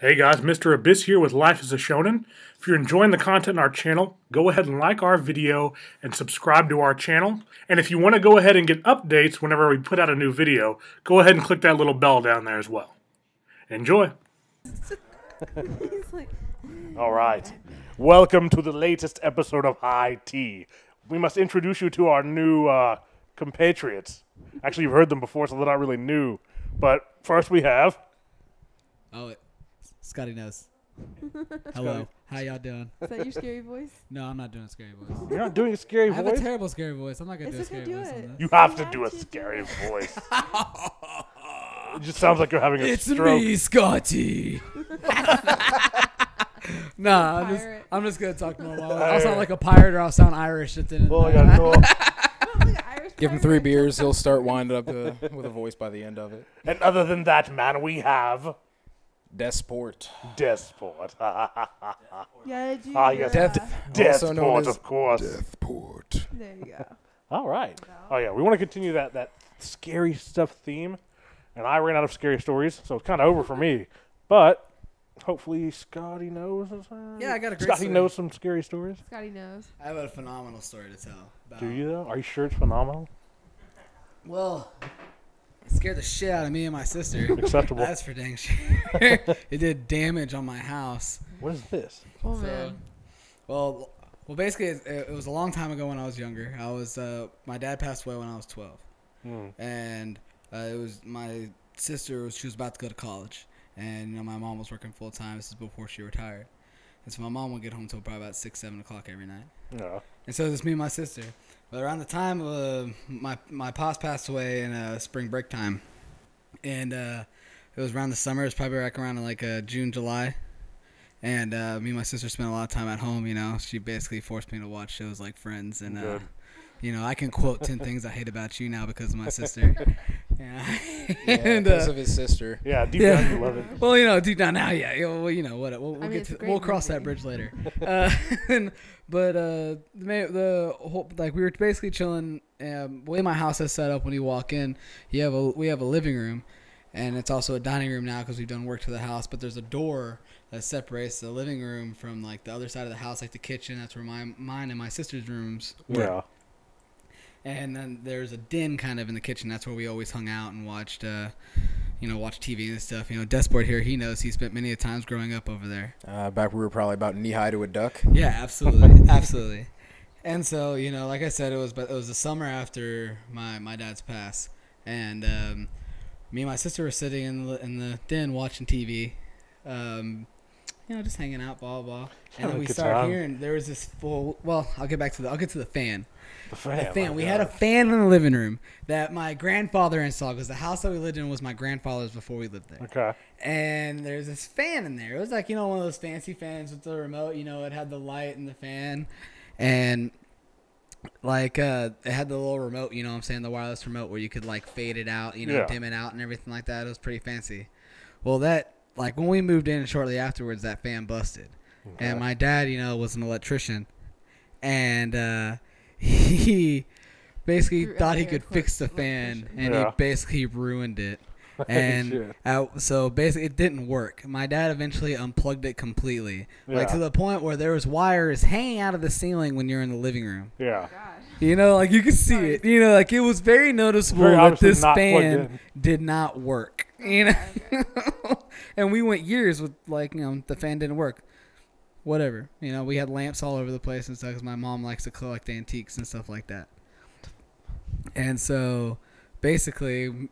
Hey guys, Mr. Abyss here with Life as a Shonen. If you're enjoying the content on our channel, go ahead and like our video and subscribe to our channel. And if you want to go ahead and get updates whenever we put out a new video, go ahead and click that little bell down there as well. Enjoy. All right. Welcome to the latest episode of High Tea. We must introduce you to our new compatriots. Actually, you've heard them before, so they're not really new. But first we have... ScottyKnows. Hello. How y'all doing? Is that your scary voice? No, I'm not doing a scary voice. You're not doing a scary voice? I have a terrible scary voice. I'm not going to do a It's okay, scary do voice it. on this. You have to do a scary voice. It just sounds like you're having a stroke. It's me, Scotty. Nah, I'm just going to talk normal. I'll sound like a pirate or I'll sound Irish at the end. Well, I got no. Give him 3 beers, he'll start winding up with a voice by the end of it. And other than that, man, we have Deathporte. Deathporte. Yeah, do yes. Also known Deathporte, as of course. Deathporte. There you go. All right. Oh yeah, we want to continue that scary stuff theme, and I ran out of scary stories, so it's kind of over for me. But hopefully, Scotty knows. Yeah, I got a great Scotty story. knows some scary stories. ScottyKnows. I have a phenomenal story to tell. Do you though? Are you sure it's phenomenal? Well, it scared the shit out of me and my sister. Acceptable. That's for dang sure. It did damage on my house. What is this? Oh So, man. Well, basically, it was a long time ago when I was younger. My dad passed away when I was 12, and it was my sister. She was about to go to college, and my mom was working full time. This is before she retired, and so my mom would get home till probably about 6, 7 o'clock every night. Yeah. And so it was me and my sister. But around the time my pops passed away in spring break time, and it was around the summer. It was probably like around June, July. And me and my sister spent a lot of time at home, you know. She basically forced me to watch shows like Friends. And, you know, I can quote 10 things I hate about you now because of my sister. Yeah. And, because of his sister. Yeah, deep down you love it. Well, you know, deep down now, yeah. Well, you know, what we'll cross that bridge later. But the whole, we were basically chilling. The way my house is set up, when you walk in, we have a living room, and it's also a dining room now because we've done work to the house. But there's a door that separates the living room from the other side of the house, like the kitchen. That's where mine and my sister's rooms were. Yeah. And then there's a den kind of in the kitchen. That's where we always hung out and watched, watch TV and stuff. You know, Deathporte here, he knows. He spent many a times growing up over there. Back we were probably about knee-high to a duck. Yeah, absolutely. Absolutely. And so, you know, like I said, it was the summer after my dad's pass. And me and my sister were sitting in the den watching TV. Just hanging out, blah, blah. And then we started hearing there was this I'll get to the fan. The fan. We had a fan in the living room that my grandfather installed because the house that we lived in was my grandfather's before we lived there. Okay. And there's this fan in there. It was one of those fancy fans with the remote. You know, it had the light and the fan, and it had the little remote. You know what I'm saying, the wireless remote where you could fade it out, dim it out and everything like that. It was pretty fancy. Well, that when we moved in shortly afterwards, that fan busted, and my dad, was an electrician, and he basically thought he could fix the fan, and he basically ruined it. And so basically it didn't work. My dad eventually unplugged it completely, to the point where there was wires hanging out of the ceiling when you're in the living room. Yeah. You know, you could see it. You know, it was very noticeable that this fan did not work. You know, and we went years with the fan didn't work. Whatever. You know, we had lamps all over the place and stuff because my mom likes to collect antiques and stuff like that. And so, basically,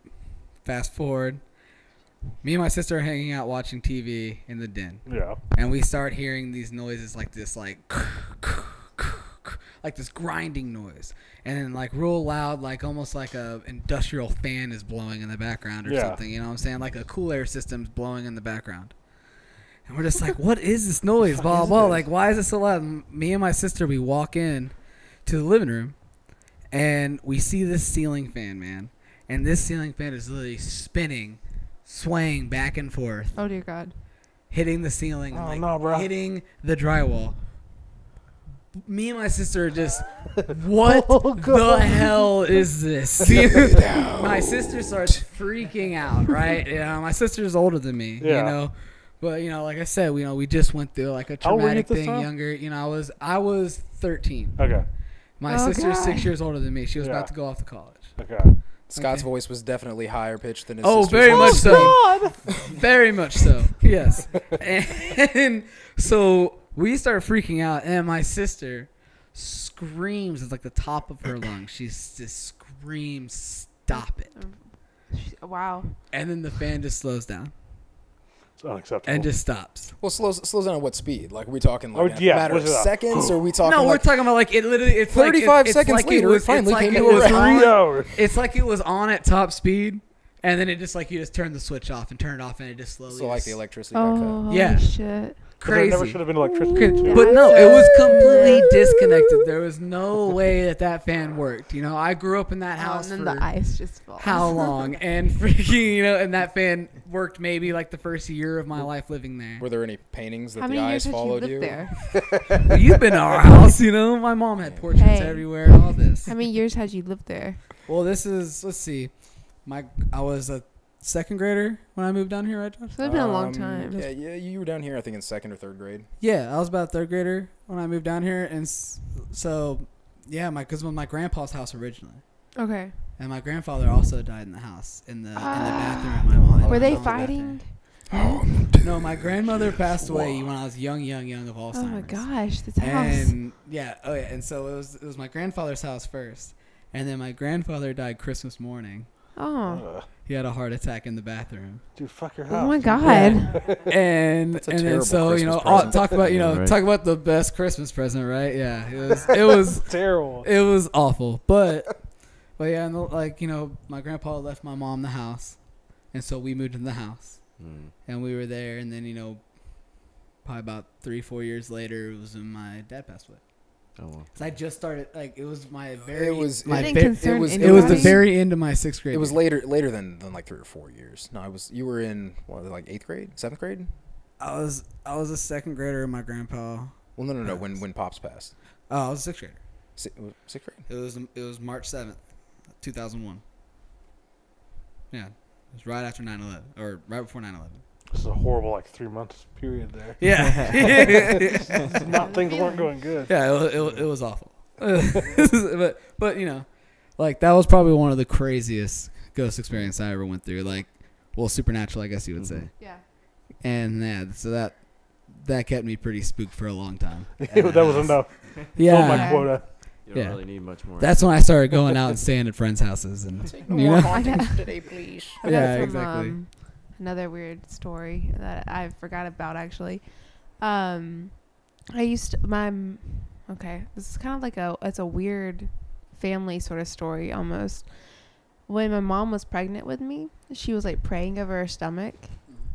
fast forward, me and my sister are hanging out watching TV in the den. Yeah. And we start hearing these noises like this this grinding noise. And then real loud, almost like a industrial fan is blowing in the background or something. You know what I'm saying? Like a cool air system's blowing in the background. And we're just what is this noise? Blah, blah. Why is it so loud? And me and my sister, we walk in to the living room, and we see this ceiling fan, man. And this ceiling fan is literally spinning, swaying back and forth. Oh, dear God. Hitting the ceiling, hitting the drywall. Me and my sister are just, what the hell is this? My sister starts freaking out, right? My sister's older than me, you know. But like I said, we just went through like a How old were you traumatic at this thing. time? Younger, I was 13. Okay. My Oh, sister's God. 6 years older than me. She was Yeah. about to go off to college. Okay. Scott's Okay. voice was definitely higher pitched than his Oh, sister's very voice. much so. God. Very much so. Yes. And so we start freaking out, and my sister screams at like the top of her lungs. She just screams, "Stop it!" Wow. And then the fan just slows down It's unacceptable. and just stops. Well, slows down at what speed? Like, are we talking like Oh, in a yeah, matter of what's it up? seconds, or are we talking No, we're like talking about like it. Literally, it's 35 like, seconds like later, it finally it's like came it to a was rest. 3 on. hours. It's like it was on at top speed, and then it just like you just turn the switch off and turn it off, and it just slowly. so like just- the electricity got cut? Oh, Yeah. holy shit. But there never crazy. should have been electricity. Cra- too. But no, it was completely disconnected. There was no way that fan worked. I grew up in that house And then for the ice just falls. how long, and freaking, and that fan worked maybe like the first year of my life living there. Were there any paintings that How the many eyes years had you followed lived you? there? You've been to our house, My mom had portraits Hey. everywhere, all this. How many years had you lived there? Well, let's see, I was a second grader when I moved down here, right, Josh? So it's been a long time. Yeah, you were down here, I think, in 2nd or 3rd grade. Yeah, I was about a third grader when I moved down here, and so yeah, because my grandpa's house originally. Okay. And my grandfather also died in the house, in the bathroom at my mom. Were they mom's bathroom. fighting? No, my grandmother passed away when I was young of Alzheimer's. Oh my gosh, this house. And and so it was my grandfather's house first, and then my grandfather died Christmas morning. Oh. He had a heart attack in the bathroom. Dude, fuck your Oh house. my god. And That's a then terrible so Christmas all, present. talk about Yeah, right. talk about the best Christmas present, right? Yeah, it was Terrible. it was awful, but yeah, and my grandpa left my mom the house, and so we moved in the house, and we were there, and then probably about 3-4 years later, it was when my dad passed away. Oh, well. Cause I just started it was my It was my Didn't ve- concern it was the anybody? very end of my 6th grade. It was year. later than like 3 or 4 years. No, you were in like 8th grade, 7th grade. I was a second grader, and my grandpa. Well, no. When Pops passed, Oh, I was a 6th grader. 6th grade. It was March 7th, 2001. Yeah, it was right after 9/11, or right before 9/11. This is a horrible 3 months period there. Yeah, Things weren't going good. yeah, it was awful. but that was probably one of the craziest ghost experiences I ever went through. Supernatural, I guess you would say. Yeah. And yeah, so that kept me pretty spooked for a long time. That was enough. Filled Yeah, my quota. You don't Yeah. really need much more. that's when I started going out and staying at friends' houses, and I got, today, please. I got Yeah, some, exactly. Another weird story that I forgot about actually. I used to, okay, this is kind of it's a weird family sort of story almost. When my mom was pregnant with me, she was praying over her stomach,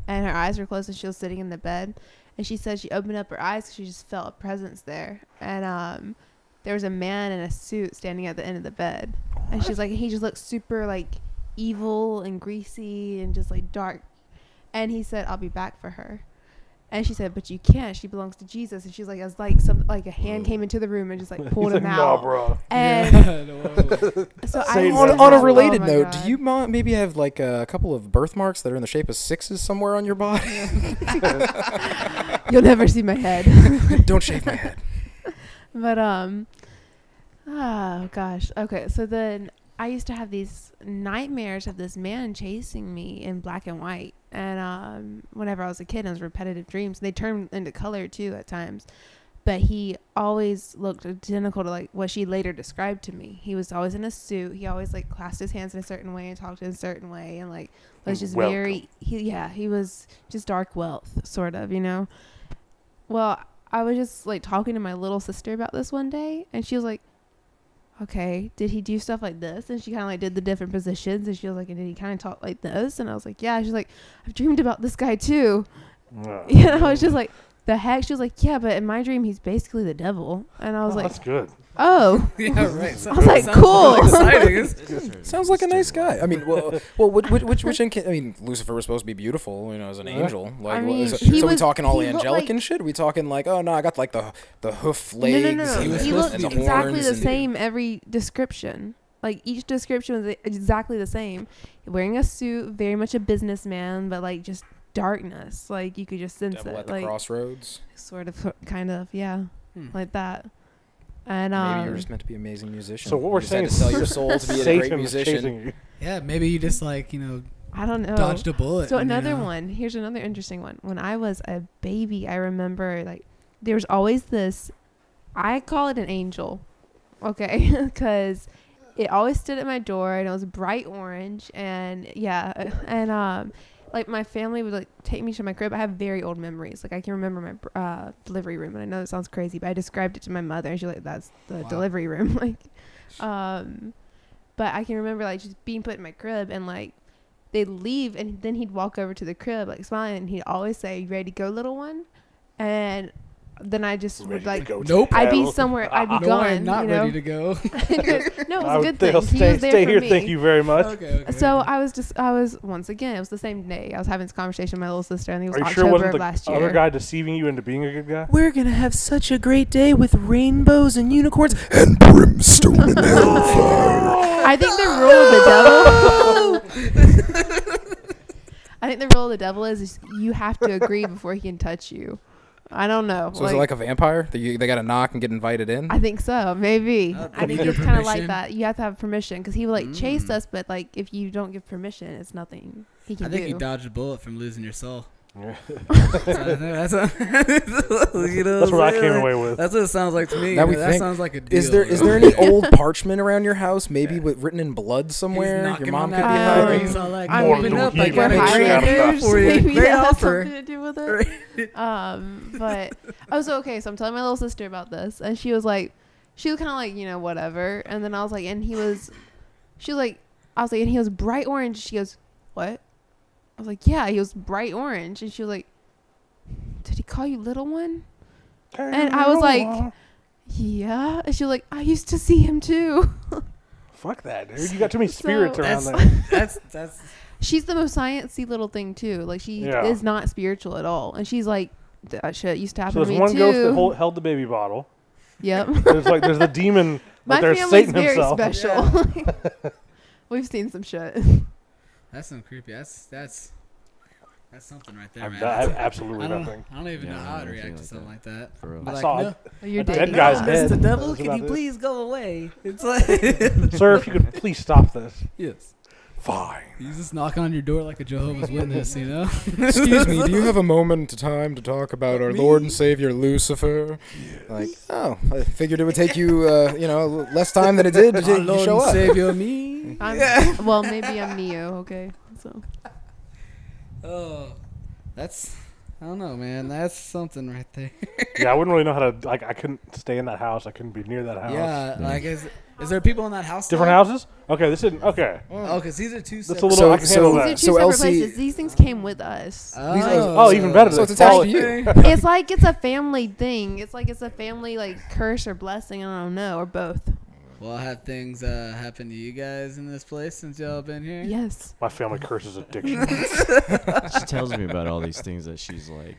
and her eyes were closed, and she was sitting in the bed, and she said she opened up her eyes because she just felt a presence there, and there was a man in a suit standing at the end of the bed, and she's he just looked super evil and greasy and just dark, and he said, "I'll be back for her." And she said, "But you can't. She belongs to Jesus." And she's like, "As a hand came into the room and just pulled He's him like, out." "Nah, bro." And so I Satan. was On a like, related "Oh my note, God." do you maybe have a couple of birthmarks that are in the shape of 6s somewhere on your body? You'll never see my head. Don't shave my head. But oh gosh. Okay, so then I used to have these nightmares of this man chasing me in black and white, and whenever I was a kid, it was repetitive dreams. They turned into color too at times, but he always looked identical to what she later described to me. He was always in a suit. He always clasped his hands in a certain way and talked in a certain way, and was just Welcome. very. He was just dark wealth, sort of, Well, I was just talking to my little sister about this one day, and she was like, "Okay, did he do stuff like this?" And she kind of did the different positions, and she was like, "And did he kind of talk like this?" And I was like, "Yeah." She's like, "I've dreamed about this guy too." I was just like, "The heck?" She was like, "Yeah, but in my dream, he's basically the devil." And I was That's good. "Oh." yeah, right. I was like, Sounds "Cool." exciting. Sounds like a nice guy. I mean, Lucifer was supposed to be beautiful, as an angel. I mean, so he we was- talking all he looked angelic like- and shit? We talking oh no, I got the hoof legs. No. He was He supposed looked to be exactly horns the and- same every description. Each description was exactly the same. Wearing a suit, very much a businessman, but just darkness. Like you could just sense Devil it. at the Like crossroads. sort of, kind of, yeah, like that. And Maybe you're just meant to be an amazing musician. So what we're You just saying had to is sell your soul to be a great Satan is musician. chasing you. Yeah, maybe you just like I don't know. dodged a bullet. So and, another one. Here's another interesting one. When I was a baby, I remember like there was always this. I call it an angel, okay, because it always stood at my door and it was bright orange and like my family would like take me to my crib. I have very old memories. Like I can remember my delivery room, and I know it sounds crazy, but I described it to my mother, and she's like, "That's the delivery room." Like, but I can remember like just being put in my crib and like. They'd leave, and then he'd walk over to the crib, like smiling, and he'd always say, "You ready to go, little one?" And then I just would like, nope. I'd be somewhere, I'd be No, gone. I'm not ready to go. No, it was a good thing. He was Stay there for here. me. Thank you very much. Okay. So I was once again, it was the same day. I was having this conversation with my little sister, and it was Are you October sure wasn't of the last year. other guy deceiving you into being a good guy? We're gonna have such a great day with rainbows and unicorns and brimstone and hellfire. I think the rule of the devil. I think the rule of the devil is you have to agree before he can touch you. I don't know. So is it like a vampire? They got to knock and get invited in? I think so. Maybe. I think it's kind of like permission? that. You have to have permission because he will like chase us, but like if you don't give permission, it's nothing he can I think do. you dodged a bullet from losing your soul. That's what I came away with. That's what it sounds like to me. Now we that think- sounds like a deal. Is there any old parchment around your house, maybe written in blood somewhere? Your mom could be hiding. He's all like, I open mean, up. he I got might a great have idea stuff. for you. Maybe Great that has offer. something to do with it. But okay. So I'm telling my little sister about this, and she was kind of like, whatever. And then I was like, and she was like, and he was bright orange. She goes, what? I was like, yeah, he was bright orange. And she was like, did he call you little one? And I was like, yeah. And she was like, I used to see him too. Fuck that, dude. You got too many spirits around That's She's the most sciencey little thing too. Like she is not spiritual at all. And she's like, that shit used to happen So to me there's one ghost too. that held the baby bottle. Yep. There's the demon. My there's family's Satan very himself. special. We've seen some shit. That's some creepy. That's something right there, I man. have absolutely I don't, nothing. I don't even know Yeah, how I I'd don't react feel to like something that. like that. For real. But I like, saw no, You're a dead dating guy's us. head. Mr. Devil, That's can about you it. please go away? It's like, Sir, if you could please stop this. yes. Fine. You just knock on your door like a Jehovah's Witness, you know? Excuse me, do you have a moment of time to talk about our Lord and Savior Lucifer? Like, I figured it would take you, less time than it did to Our you Lord show and up. Savior me. Well, maybe I'm Neo. Okay, so Oh, I don't know, man. That's something right there. Yeah, I wouldn't really know how to. Like, I couldn't stay in that house. I couldn't be near that house. Yeah, like is there people in that house? Different now? houses? Okay, this isn't. Okay. Oh, because these are two That's a separate. little. I can handle these that. are two So separate Elsie- places. These things came with us. Oh, even better. So it's That's attached to you. It's like it's a family thing. It's like it's a family like curse or blessing. I don't know, or both. Well, have things happen to you guys in this place since y'all been here? Yes. My family curses addiction. She tells me about all these things that she's like